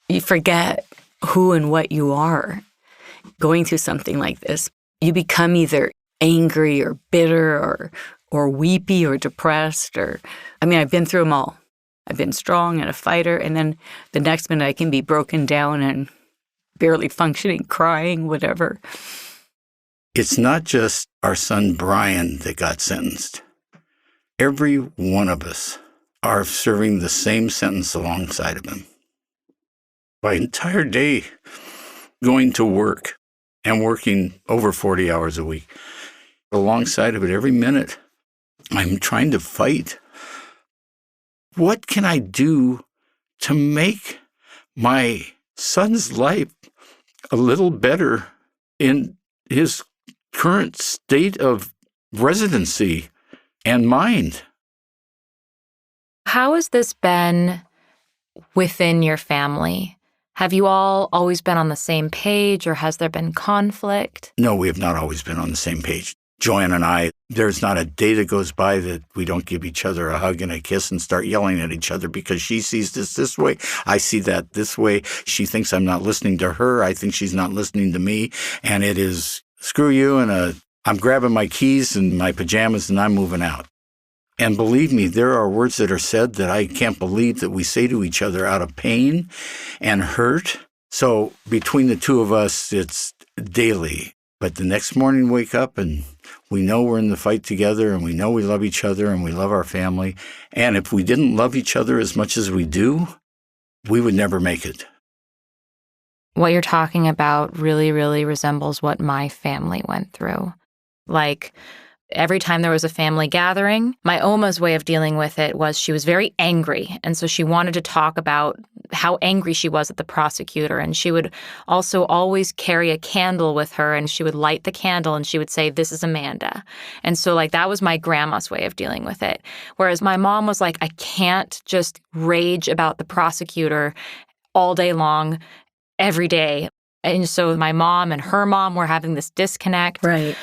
You forget who and what you are going through something like this. You become either angry or bitter or weepy or depressed I've been through them all. I've been strong and a fighter, and then the next minute I can be broken down and barely functioning, crying, whatever. It's not just our son Brian that got sentenced. Every one of us are serving the same sentence alongside of him. My entire day going to work and working over 40 hours a week. Alongside of it, every minute, I'm trying to fight. What can I do to make my son's life a little better in his current state of residency and mind? How has this been within your family? Have you all always been on the same page, or has there been conflict? No, we have not always been on the same page. Joanne and I, there's not a day that goes by that we don't give each other a hug and a kiss and start yelling at each other because she sees this way. I see that this way. She thinks I'm not listening to her. I think she's not listening to me. And it is, screw you, and I'm grabbing my keys and my pajamas and I'm moving out. And believe me, there are words that are said that I can't believe that we say to each other out of pain and hurt. So between the two of us, it's daily. But the next morning, wake up and we know we're in the fight together, and we know we love each other and we love our family. And if we didn't love each other as much as we do, we would never make it. What you're talking about really, really resembles what my family went through. Like, every time there was a family gathering, my Oma's way of dealing with it was she was very angry. And so she wanted to talk about how angry she was at the prosecutor. And she would also always carry a candle with her, and she would light the candle and she would say, "This is Amanda." And so that was my grandma's way of dealing with it. Whereas my mom was like, I can't just rage about the prosecutor all day long, every day. And so my mom and her mom were having this disconnect. Right.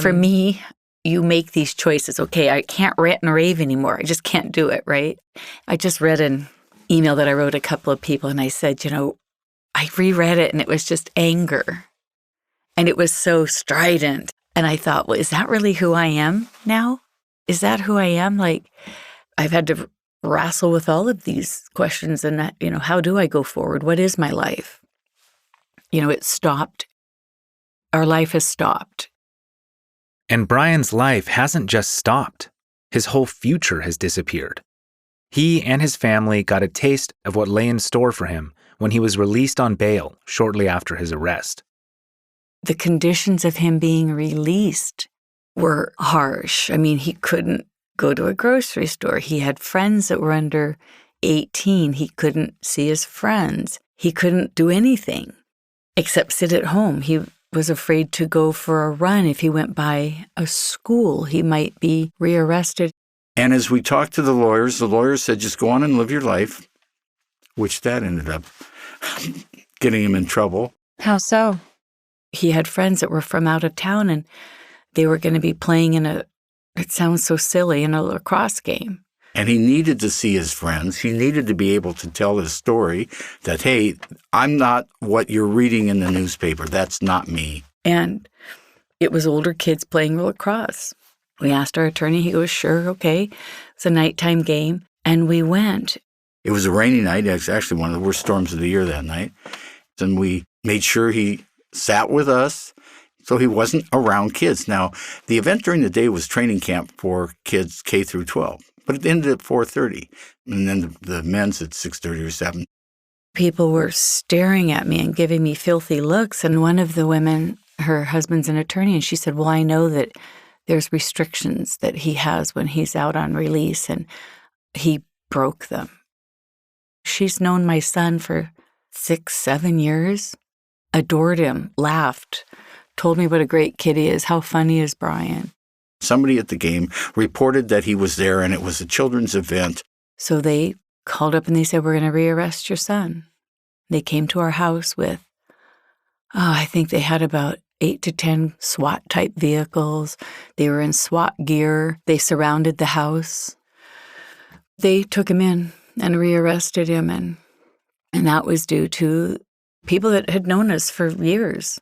For me, you make these choices. Okay, I can't rant and rave anymore. I just can't do it, right? I just read an email that I wrote a couple of people, and I said, I reread it, and it was just anger. And it was so strident. And I thought, well, is that really who I am now? Is that who I am? I've had to wrestle with all of these questions, and, how do I go forward? What is my life? It stopped. Our life has stopped. And Brian's life hasn't just stopped. His whole future has disappeared. He and his family got a taste of what lay in store for him when he was released on bail shortly after his arrest. The conditions of him being released were harsh. He couldn't go to a grocery store. He had friends that were under 18. He couldn't see his friends. He couldn't do anything except sit at home. He was afraid to go for a run. If he went by a school, he might be rearrested. And as we talked to the lawyers said, just go on and live your life, which that ended up getting him in trouble. How so? He had friends that were from out of town, and they were going to be playing it sounds so silly, in a lacrosse game. And he needed to see his friends. He needed to be able to tell his story that, hey, I'm not what you're reading in the newspaper. That's not me. And it was older kids playing lacrosse. We asked our attorney. He goes, sure, okay. It's a nighttime game. And we went. It was a rainy night. It was actually one of the worst storms of the year that night. And we made sure he sat with us so he wasn't around kids. Now, the event during the day was training camp for kids K through 12. But it ended at 4:30, and then the men's at 6:30 or 7. People were staring at me and giving me filthy looks, and one of the women, her husband's an attorney, and she said, well, I know that there's restrictions that he has when he's out on release, and he broke them. She's known my son for 6-7 years, adored him, laughed, told me what a great kid he is, how funny is Brian. Somebody at the game reported that he was there and it was a children's event. So they called up and they said, we're going to rearrest your son. They came to our house with, I think they had about 8 to 10 SWAT-type vehicles. They were in SWAT gear. They surrounded the house. They took him in and rearrested him, and that was due to people that had known us for years.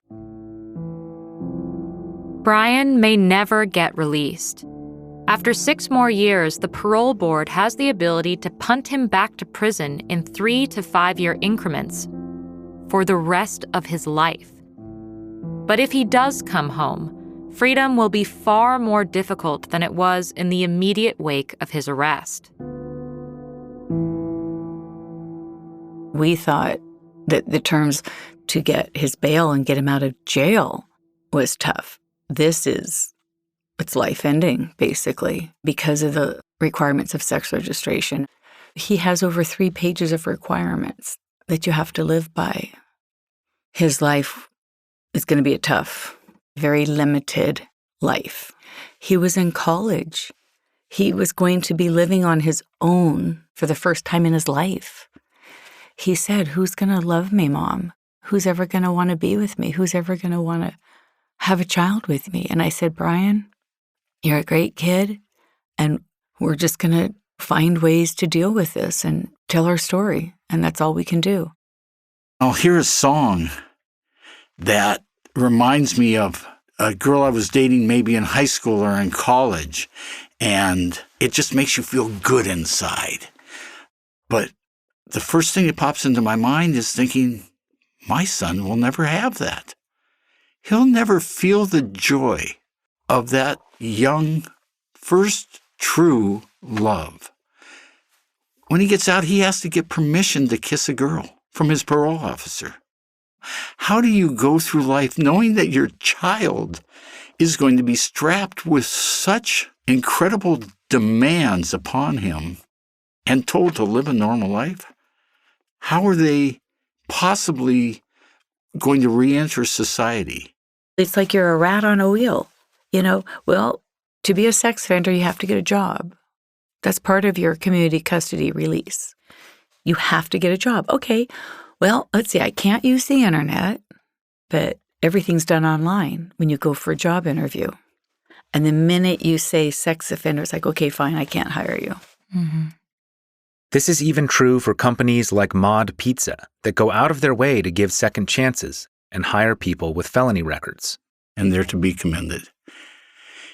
Brian may never get released. After 6 more years, the parole board has the ability to punt him back to prison in 3 to 5 year increments for the rest of his life. But if he does come home, freedom will be far more difficult than it was in the immediate wake of his arrest. We thought that the terms to get his bail and get him out of jail was tough. It's life-ending, basically, because of the requirements of sex registration. He has over 3 pages of requirements that you have to live by. His life is going to be a tough, very limited life. He was in college. He was going to be living on his own for the first time in his life. He said, who's going to love me, Mom? Who's ever going to want to be with me? Who's ever going to want to have a child with me? And I said, Brian, you're a great kid, and we're just going to find ways to deal with this and tell our story, and that's all we can do. I'll hear a song that reminds me of a girl I was dating maybe in high school or in college, and it just makes you feel good inside. But the first thing that pops into my mind is thinking, my son will never have that. He'll never feel the joy of that young, first true love. When he gets out, he has to get permission to kiss a girl from his parole officer. How do you go through life knowing that your child is going to be strapped with such incredible demands upon him and told to live a normal life? How are they possibly going to re-enter society? It's like you're a rat on a wheel. Well, to be a sex offender, you have to get a job. That's part of your community custody release. You have to get a job. Okay, well, let's see, I can't use the internet, but everything's done online when you go for a job interview. And the minute you say sex offender, it's like, okay, fine, I can't hire you. Mm-hmm. This is even true for companies like Mod Pizza that go out of their way to give second chances and hire people with felony records. And they're to be commended.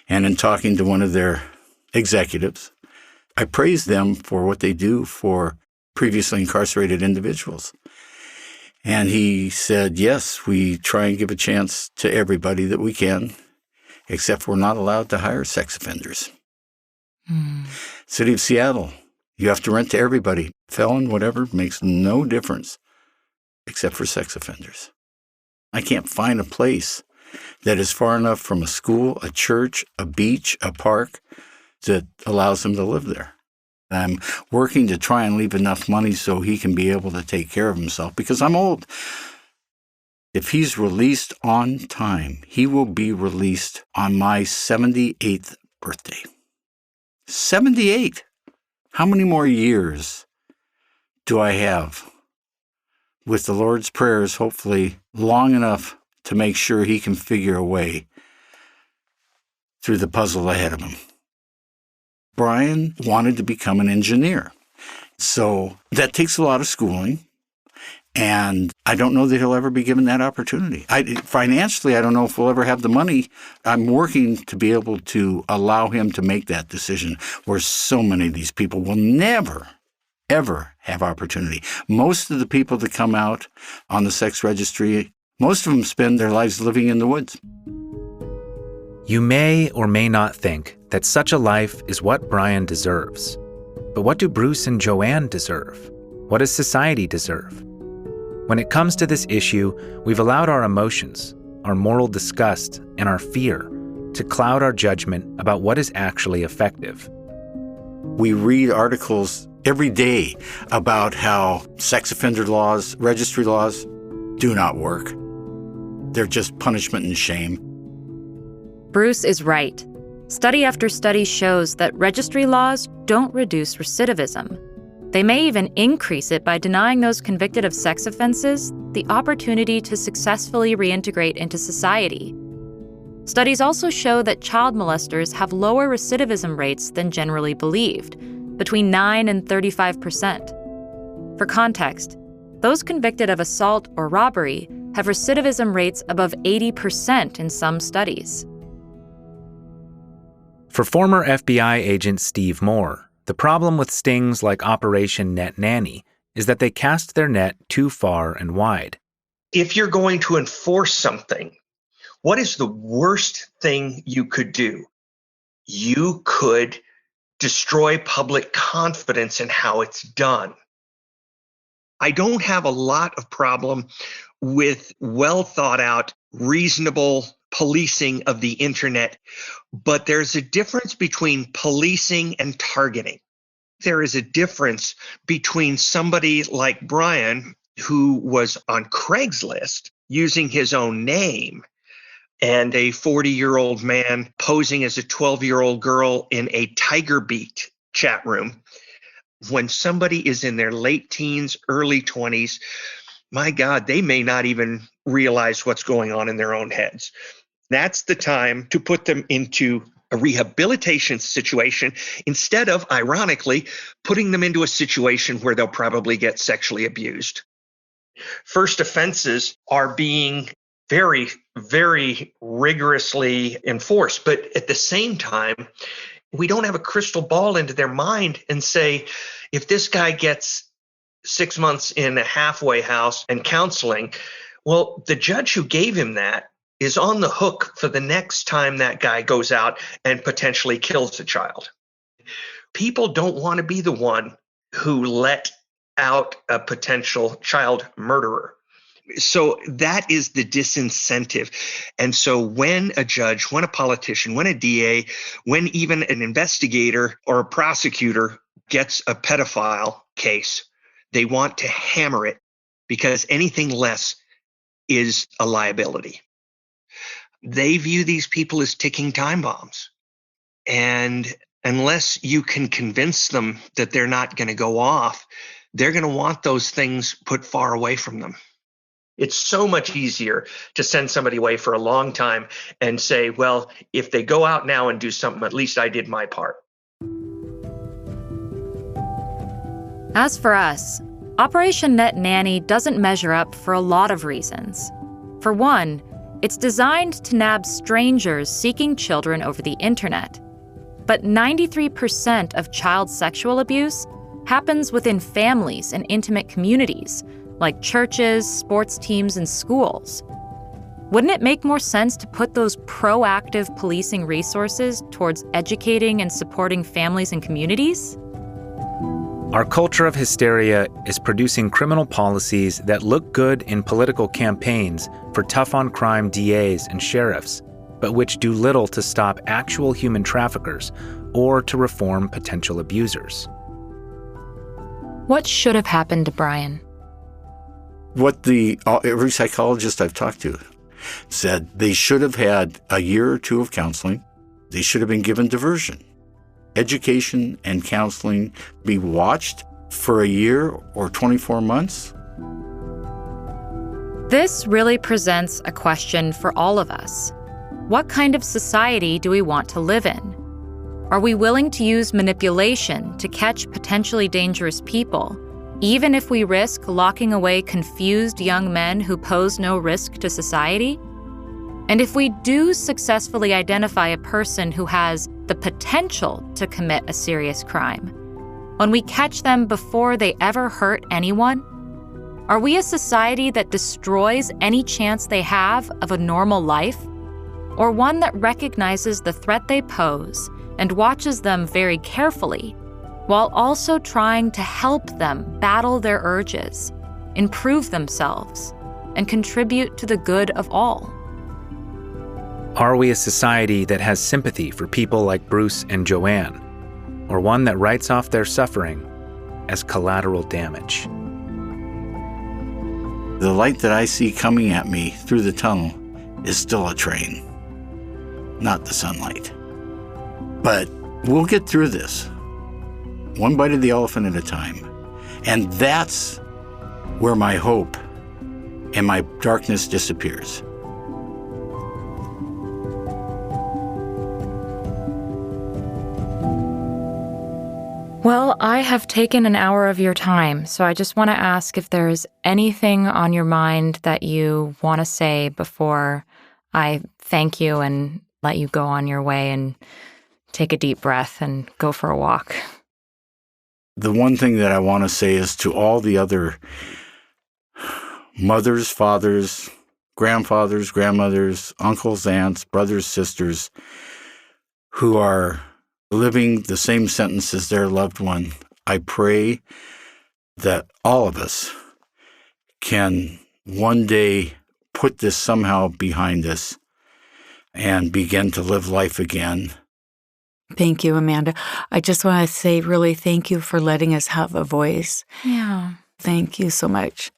And in talking to one of their executives, I praised them for what they do for previously incarcerated individuals. And he said, yes, we try and give a chance to everybody that we can, except we're not allowed to hire sex offenders. City of Seattle, you have to rent to everybody. Felon, whatever, makes no difference except for sex offenders. I can't find a place that is far enough from a school, a church, a beach, a park that allows him to live there. I'm working to try and leave enough money so he can be able to take care of himself because I'm old. If he's released on time, he will be released on my 78th birthday. 78! How many more years do I have? With the Lord's prayers, hopefully long enough to make sure he can figure a way through the puzzle ahead of him. Brian wanted to become an engineer. So that takes a lot of schooling, and I don't know that he'll ever be given that opportunity. Financially, I don't know if we'll ever have the money. I'm working to be able to allow him to make that decision, where so many of these people will never, ever have opportunity. Most of the people that come out on the sex registry, most of them spend their lives living in the woods. You may or may not think that such a life is what Brian deserves. But what do Bruce and Joanne deserve? What does society deserve? When it comes to this issue, we've allowed our emotions, our moral disgust, and our fear to cloud our judgment about what is actually effective. We read articles every day about how sex offender laws, registry laws, do not work. They're just punishment and shame. Bruce is right. Study after study shows that registry laws don't reduce recidivism. They may even increase it by denying those convicted of sex offenses the opportunity to successfully reintegrate into society. Studies also show that child molesters have lower recidivism rates than generally believed, between 9 and 35%. For context, those convicted of assault or robbery have recidivism rates above 80% in some studies. For former FBI agent Steve Moore, the problem with stings like Operation Net Nanny is that they cast their net too far and wide. If you're going to enforce something, what is the worst thing you could do? You could destroy public confidence in how it's done. I don't have a lot of problem with well thought out, reasonable policing of the internet, but there's a difference between policing and targeting. There is a difference between somebody like Brian, who was on Craigslist using his own name, and a 40-year-old man posing as a 12-year-old girl in a Tiger Beat chat room. When somebody is in their late teens, early 20s, my God, they may not even realize what's going on in their own heads. That's the time to put them into a rehabilitation situation instead of, ironically, putting them into a situation where they'll probably get sexually abused. First offenses are being very, very rigorously enforced. But at the same time, we don't have a crystal ball into their mind and say, if this guy gets 6 months in a halfway house and counseling, well, the judge who gave him that is on the hook for the next time that guy goes out and potentially kills a child. People don't want to be the one who let out a potential child murderer. So that is the disincentive. And so when a judge, when a politician, when a DA, when even an investigator or a prosecutor gets a pedophile case, they want to hammer it because anything less is a liability. They view these people as ticking time bombs. And unless you can convince them that they're not going to go off, they're going to want those things put far away from them. It's so much easier to send somebody away for a long time and say, well, if they go out now and do something, at least I did my part. As for us, Operation Net Nanny doesn't measure up for a lot of reasons. For one, it's designed to nab strangers seeking children over the internet. But 93% of child sexual abuse happens within families and intimate communities, like churches, sports teams, and schools. Wouldn't it make more sense to put those proactive policing resources towards educating and supporting families and communities? Our culture of hysteria is producing criminal policies that look good in political campaigns for tough-on-crime DAs and sheriffs, but which do little to stop actual human traffickers or to reform potential abusers. What should have happened to Brian? What every psychologist I've talked to said, they should have had a year or two of counseling. They should have been given diversion. Education and counseling be watched for a year or 24 months. This really presents a question for all of us. What kind of society do we want to live in? Are we willing to use manipulation to catch potentially dangerous people, even if we risk locking away confused young men who pose no risk to society? And if we do successfully identify a person who has the potential to commit a serious crime, when we catch them before they ever hurt anyone, are we a society that destroys any chance they have of a normal life? Or one that recognizes the threat they pose and watches them very carefully, while also trying to help them battle their urges, improve themselves, and contribute to the good of all? Are we a society that has sympathy for people like Bruce and Joanne, or one that writes off their suffering as collateral damage? The light that I see coming at me through the tunnel is still a train, not the sunlight. But we'll get through this, one bite of the elephant at a time. And that's where my hope and my darkness disappears. Well, I have taken an hour of your time, so I just want to ask if there's anything on your mind that you want to say before I thank you and let you go on your way and take a deep breath and go for a walk. The one thing that I want to say is to all the other mothers, fathers, grandfathers, grandmothers, uncles, aunts, brothers, sisters who are living the same sentence as their loved one, I pray that all of us can one day put this somehow behind us and begin to live life again. Thank you, Amanda. I just want to say really thank you for letting us have a voice. Yeah. Thank you so much.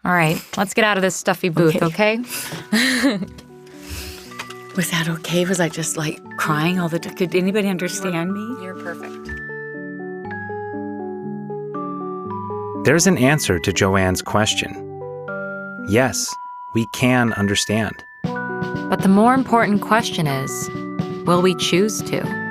All right, let's get out of this stuffy booth, okay? Was that okay? Was I just like crying all the time? Could anybody understand me? You're perfect. There's an answer to Joanne's question. Yes, we can understand. But the more important question is, will we choose to?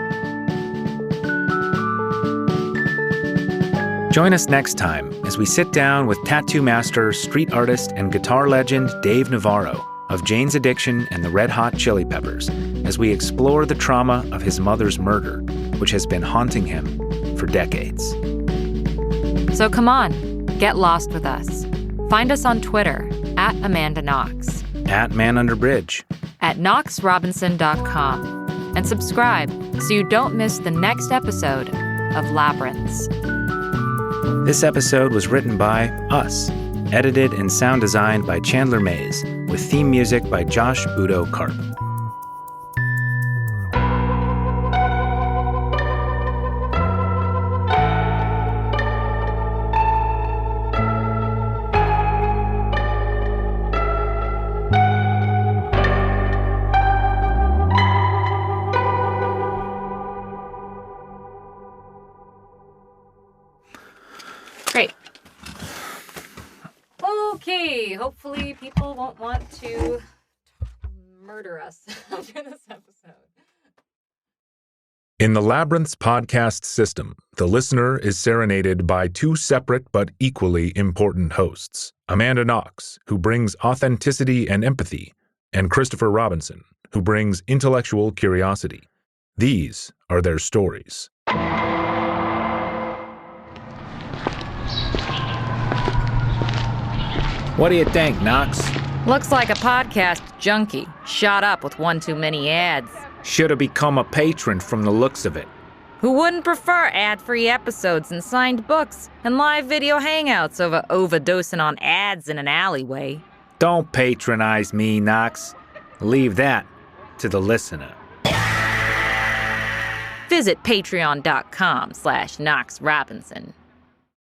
Join us next time as we sit down with tattoo master, street artist, and guitar legend Dave Navarro of Jane's Addiction and the Red Hot Chili Peppers as we explore the trauma of his mother's murder, which has been haunting him for decades. So come on, get lost with us. Find us on Twitter at Amanda Knox, at ManUnderBridge, at knoxrobinson.com, and subscribe so you don't miss the next episode of Labyrinths. This episode was written by us, edited and sound designed by Chandler Mays, with theme music by Josh Budo Karp. Great. Okay, hopefully people won't want to murder us after this episode. In the Labyrinths podcast system, the listener is serenaded by two separate but equally important hosts, Amanda Knox, who brings authenticity and empathy, and Christopher Robinson, who brings intellectual curiosity. These are their stories. What do you think, Knox? Looks like a podcast junkie, shot up with one too many ads. Should have become a patron from the looks of it. Who wouldn't prefer ad-free episodes and signed books and live video hangouts over overdosing on ads in an alleyway? Don't patronize me, Knox. Leave that to the listener. Visit patreon.com/Knox Robinson.